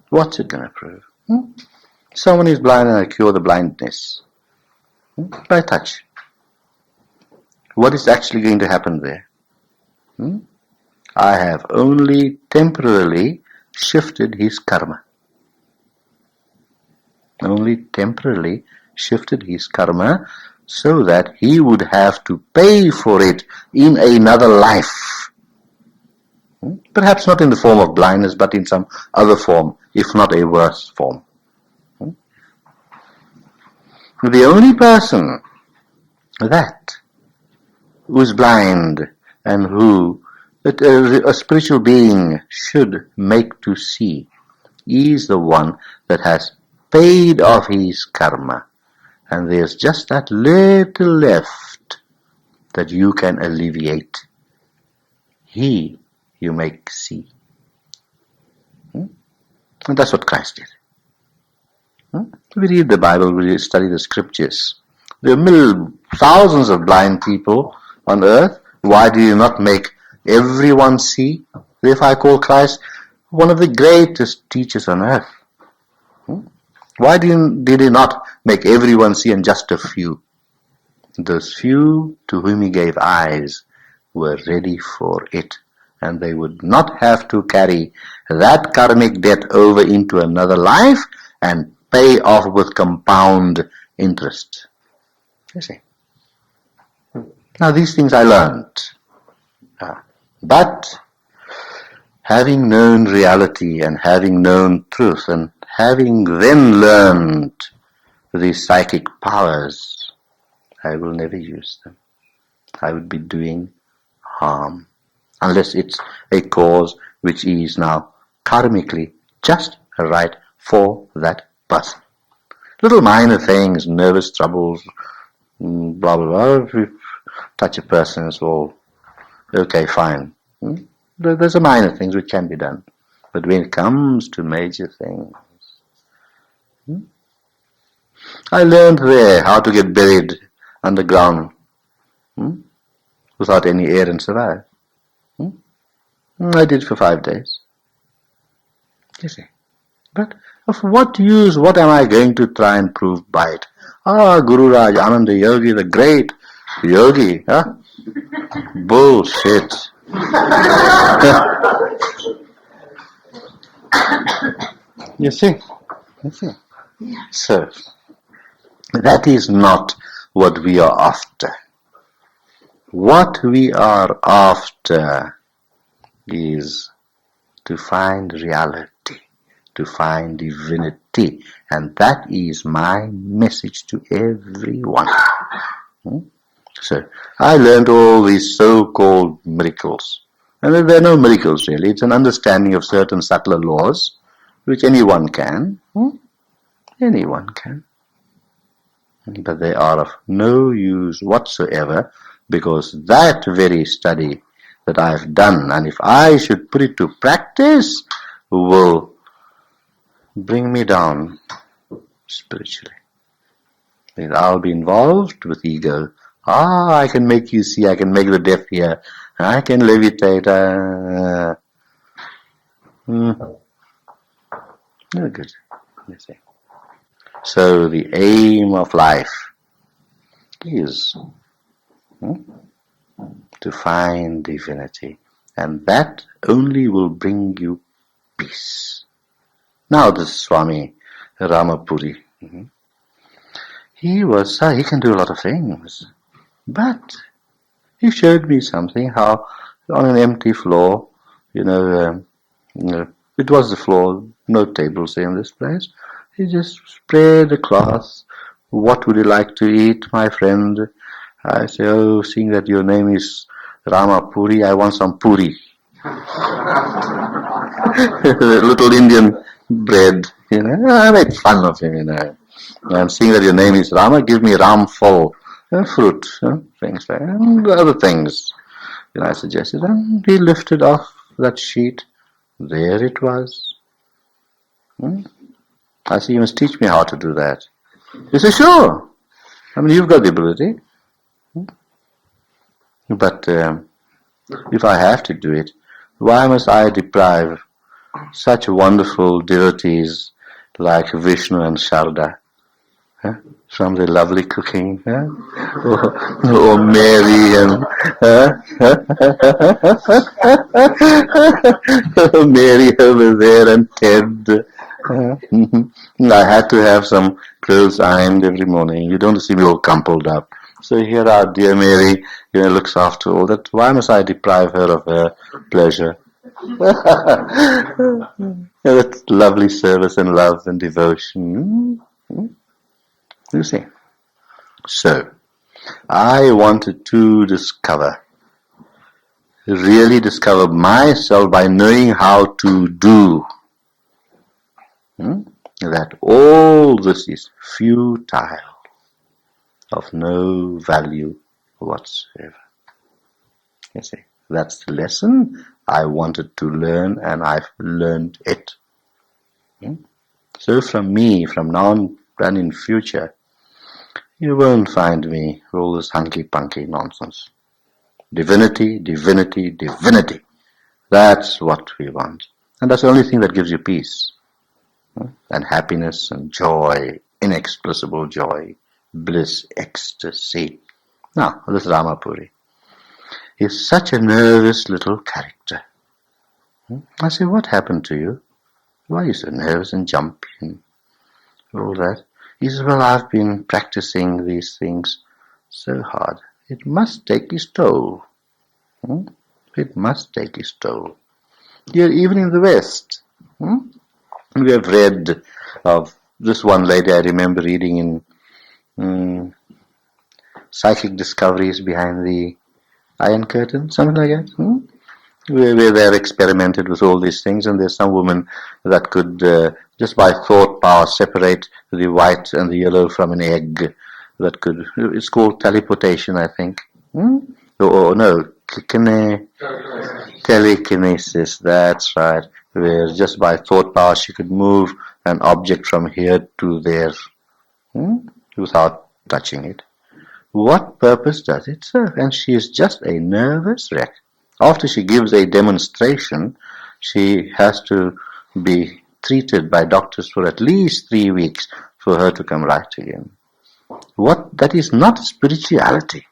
What's it going to prove? Someone is blind and I cure the blindness by touch. What is actually going to happen there? I have only temporarily shifted his karma. Only temporarily shifted his karma so that he would have to pay for it in another life. Perhaps not in the form of blindness, but in some other form, if not a worse form. The only person that who is blind and who a spiritual being should make to see is the one that has paid off his karma, and there's just that little left that you can alleviate. He you make see. And that's what Christ did. We read the Bible, we study the scriptures. There are thousands of blind people on earth. Why do you not make everyone see? Therefore I call Christ one of the greatest teachers on earth. Why did he not make everyone see and just a few? Those few to whom he gave eyes were ready for it, and they would not have to carry that karmic debt over into another life and pay off with compound interest. You see. Now these things I learned. But having known reality and having known truth and having then learned these psychic powers, I will never use them. I would be doing harm, unless it's a cause which is now karmically just right for that person. Little minor things, nervous troubles, blah, blah, blah. If you touch a person, it's all okay, fine. There's a minor things which can be done. But when it comes to major things, I learned there how to get buried underground without any air and survive. I did for 5 days. You see. But of what use, what am I going to try and prove by it? Guru Raj, Ananda Yogi, the great yogi, huh? Bullshit. You see? So, that is not what we are after. What we are after is to find reality, to find divinity, and that is my message to everyone. So, I learned all these so-called miracles. And there are no miracles really, it's an understanding of certain subtler laws, which anyone can. Anyone can. But they are of no use whatsoever, because that very study that I've done, and if I should put it to practice, will bring me down spiritually. I'll be involved with ego. I can make you see, I can make the deaf hear, I can levitate. No good, you see. So the aim of life is to find divinity, and that only will bring you peace. Now this Swami Ramapuri, he can do a lot of things, but he showed me something, how on an empty floor, it was the floor, no tables in this place, he just spread a cloth. What would you like to eat, my friend? I say, seeing that your name is Ramapuri, I want some puri. Little Indian bread, I made fun of him, I'm seeing that your name is Rama, give me Ramful, fruit, things like that, and other things, I suggested. And he lifted off that sheet. There it was. I said, you must teach me how to do that. He said, sure. You've got the ability. But if I have to do it, why must I deprive such wonderful devotees like Vishnu and Sharda, from the lovely cooking, or Mary and Mary over there and Ted. I had to have some clothes ironed every morning. You don't see me all crumpled up. So here our dear Mary, looks after all that. Why must I deprive her of her pleasure? That lovely service and love and devotion. You see. So, I wanted to really discover myself by knowing how to do. That all this is futile, of no value whatsoever. You see, that's the lesson I wanted to learn, and I've learned it. So from now on and in future, you won't find me with all this hunky-punky nonsense. Divinity, divinity, divinity. That's what we want. And that's the only thing that gives you peace. And happiness and joy, inexpressible joy, bliss, ecstasy. Now, this Ramapuri is such a nervous little character. I say, what happened to you? Why are you so nervous and jumpy and all that? He says, well, I've been practicing these things so hard. It must take its toll. It must take its toll. Here, even in the West, we have read of this one lady I remember reading in Psychic Discoveries Behind the Iron Curtain, something like that, where they have experimented with all these things, and there's some woman that could, just by thought power, separate the white and the yellow from an egg. That could, it's called teleportation, I think. Or no, telekinesis, that's right. Where just by thought power she could move an object from here to there without touching it. What purpose does it serve? And she is just a nervous wreck. After she gives a demonstration, she has to be treated by doctors for at least 3 weeks for her to come right again. That is not spirituality.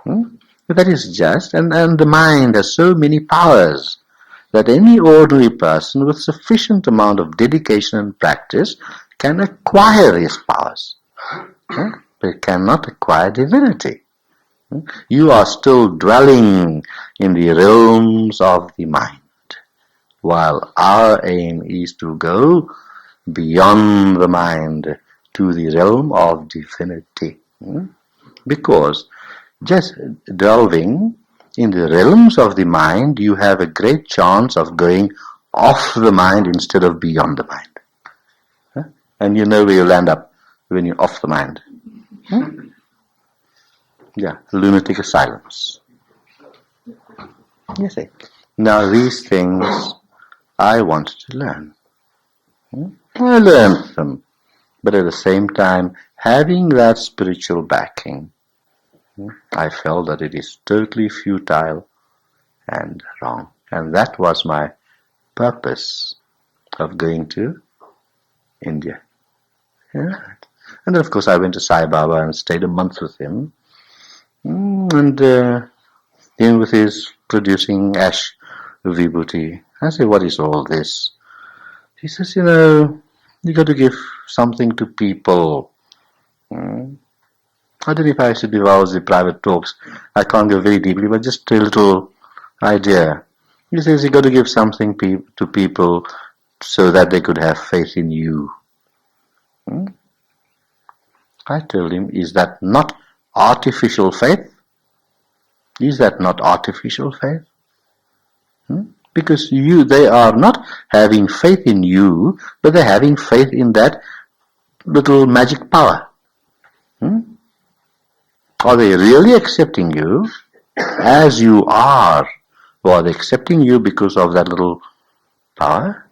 That is just, and the mind has so many powers that any ordinary person with sufficient amount of dedication and practice can acquire these powers. But cannot acquire divinity. You are still dwelling in the realms of the mind, while our aim is to go beyond the mind to the realm of divinity. Because just delving in the realms of the mind, you have a great chance of going off the mind instead of beyond the mind. And you know where you'll end up when you're off the mind. Yeah, lunatic asylums. You see. Now these things I wanted to learn. I learned them, but at the same time, having that spiritual backing, I felt that it is totally futile and wrong. And that was my purpose of going to India. Yeah. And then, of course, I went to Sai Baba and stayed a month with him. And then with his producing ash vibhuti. I say, what is all this? He says, you got to give something to people. I don't know if I should divulge the private talks. I can't go very deeply, but just a little idea. He says you got to give something to people so that they could have faith in you. I told him, is that not artificial faith? Is that not artificial faith? Because they are not having faith in you, but they're having faith in that little magic power. Are they really accepting you as you are? Or are they accepting you because of that little power?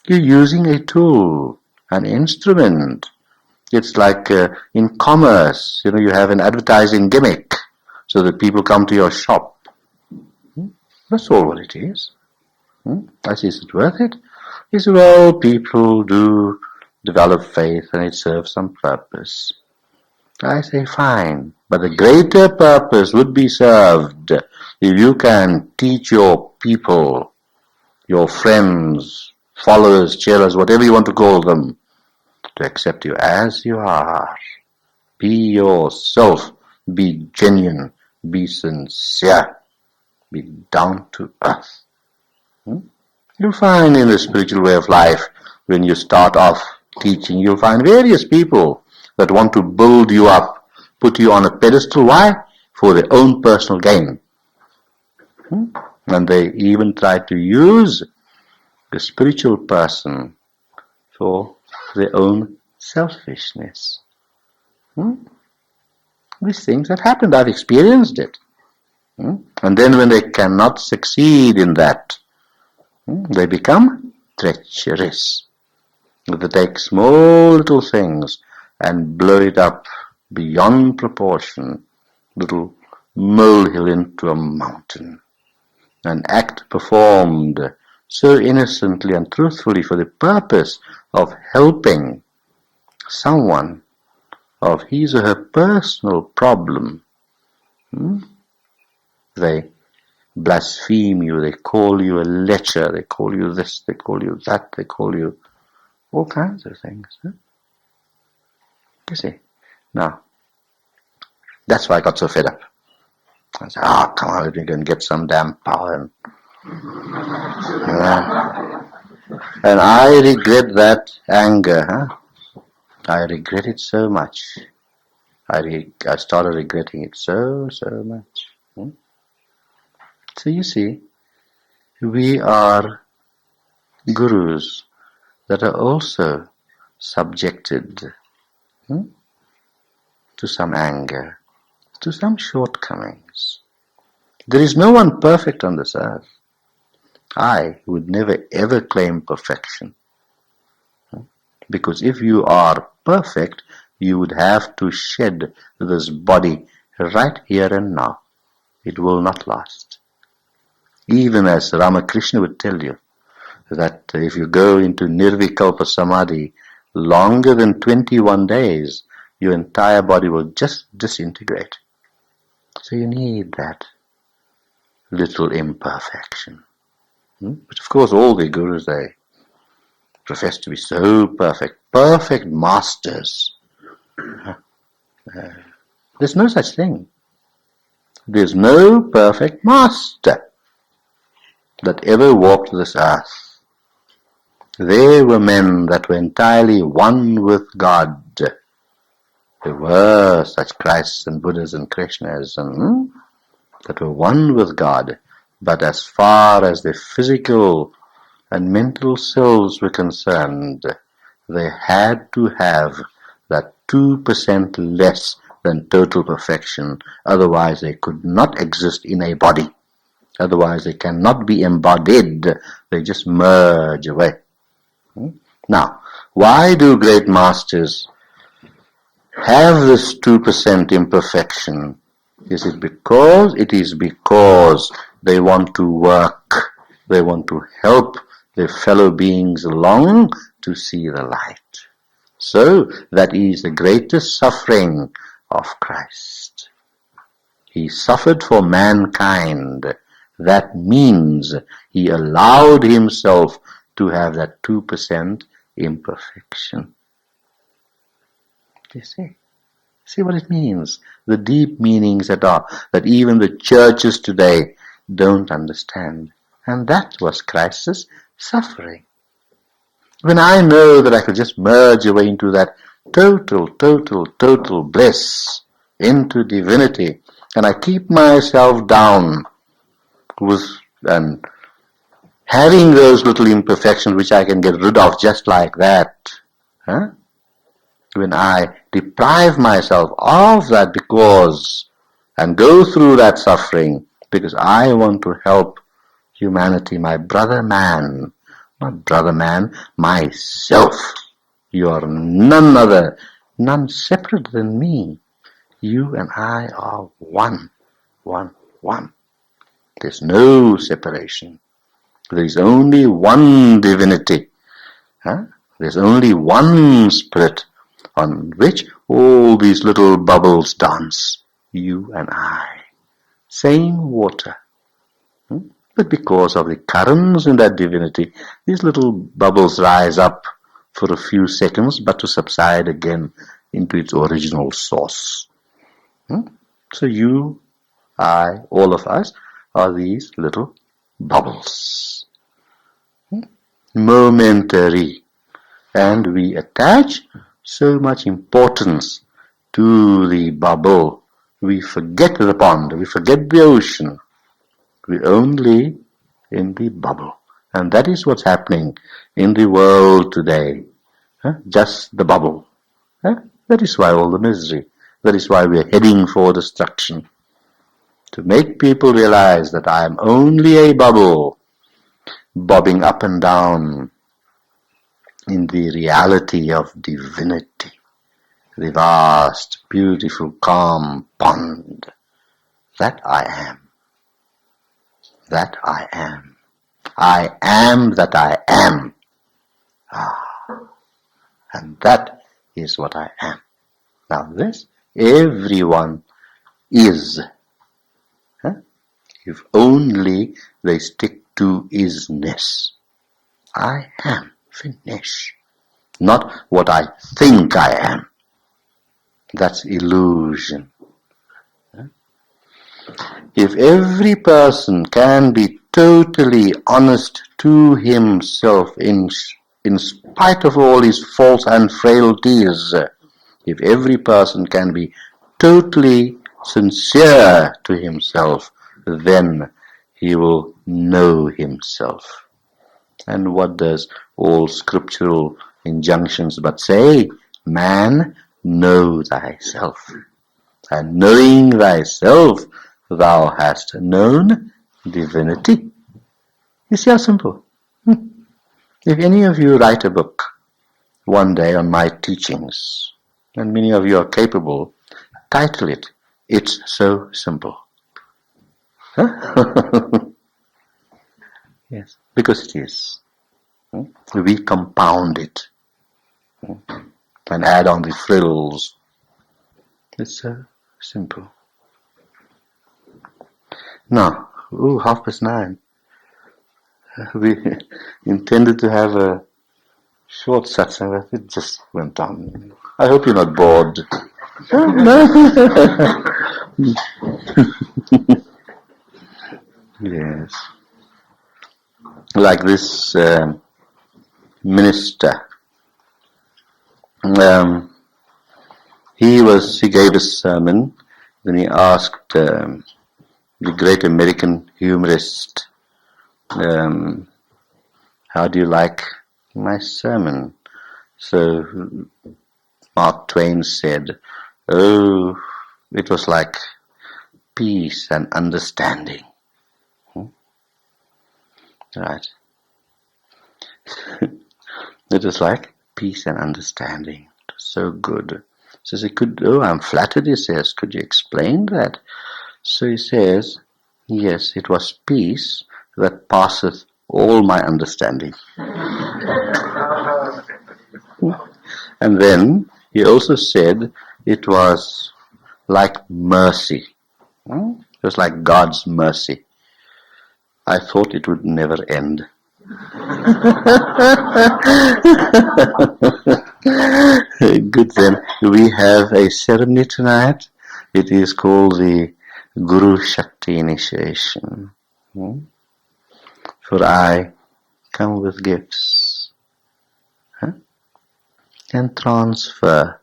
You're using a tool, an instrument. It's like in commerce, you have an advertising gimmick so that people come to your shop. That's all what it is. I say, is it worth it? He said, well, people do develop faith and it serves some purpose. I say fine, but the greater purpose would be served if you can teach your people, your friends, followers, cheerers, whatever you want to call them, to accept you as you are. Be yourself, be genuine, be sincere, be down to earth. You'll find in the spiritual way of life, when you start off teaching, you'll find various people that want to build you up, put you on a pedestal. Why? For their own personal gain. And they even try to use the spiritual person for their own selfishness. These things have happened. I've experienced it. And then when they cannot succeed in that, they become treacherous. They take small little things and blow it up beyond proportion, little molehill into a mountain. An act performed so innocently and truthfully for the purpose of helping someone of his or her personal problem. They blaspheme you, they call you a lecher, they call you this, they call you that, they call you all kinds of things. You see? Now, that's why I got so fed up. I said, come on, we can get some damn power. And I regret that anger. I regret it so much. I started regretting it so much. So you see, we are gurus that are also subjected to some anger, to some shortcomings. There is no one perfect on this earth. I would never ever claim perfection. Because if you are perfect, you would have to shed this body right here and now. It will not last. Even as Ramakrishna would tell you, that if you go into Nirvikalpa Samadhi longer than 21 days, your entire body will just disintegrate. So you need that little imperfection. But of course all the gurus, they profess to be so perfect masters. There's no such thing. There's no perfect master that ever walked this earth. They were men that were entirely one with God. There were such Christs and Buddhas and Krishnas that were one with God. But as far as their physical and mental selves were concerned, they had to have that 2% less than total perfection. Otherwise they could not exist in a body. Otherwise they cannot be embodied. They just merge away. Now, why do great masters have this 2% imperfection? Is it because? It is because they want to work. They want to help their fellow beings along to see the light. So, that is the greatest suffering of Christ. He suffered for mankind. That means he allowed himself to have that 2% imperfection. You see? See what it means? The deep meanings that even the churches today don't understand. And that was Christ's suffering. When I know that I could just merge away into that total bliss, into divinity, and I keep myself down with and having those little imperfections which I can get rid of just like that. When I deprive myself of that and go through that suffering because I want to help humanity, my brother man, not brother man, myself. You are none other, none separate than me. You and I are one. There's no separation. There is only one divinity. There's only one spirit on which all these little bubbles dance. You and I. Same water. But because of the currents in that divinity, these little bubbles rise up for a few seconds, but to subside again into its original source. So you, I, all of us are these little bubbles. Momentary. And we attach so much importance to the bubble. We forget the pond, we forget the ocean. We're only in the bubble. And that is what's happening in the world today. Just the bubble. That is why all the misery. That is why we're heading for destruction. To make people realize that I am only a bubble, bobbing up and down in the reality of divinity. The vast, beautiful, calm pond. That I am. That I am. I am that I am. And that is what I am. Now this, everyone is. If only they stick to isness. I am. Finish. Not what I think I am. That's illusion. If every person can be totally honest to himself in spite of all his faults and frailties, if every person can be totally sincere to himself, then he will know himself. And what does all scriptural injunctions but say? Man, know thyself. And knowing thyself, thou hast known divinity. You see how simple? If any of you write a book one day on my teachings, and many of you are capable, title it, It's So Simple. Yes, because it is. We compound it and add on the frills. It's so simple. Now, 9:30. We intended to have a short satsang, but it just went on. I hope you're not bored. Yes. Like this minister. He gave a sermon, then he asked the great American humorist, how do you like my sermon? So Mark Twain said, oh, it was like peace and understanding. Right. It was like peace and understanding. It was so good. So he could, I'm flattered, he says, could you explain that? So he says, yes, it was peace that passeth all my understanding. And then he also said it was like mercy. It was like God's mercy. I thought it would never end. Good then. We have a ceremony tonight. It is called the Guru Shakti initiation. For I come with gifts and transfer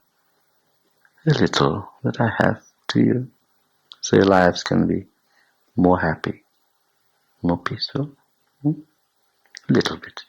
a little that I have to you, so your lives can be more happy, more peaceful. A little bit.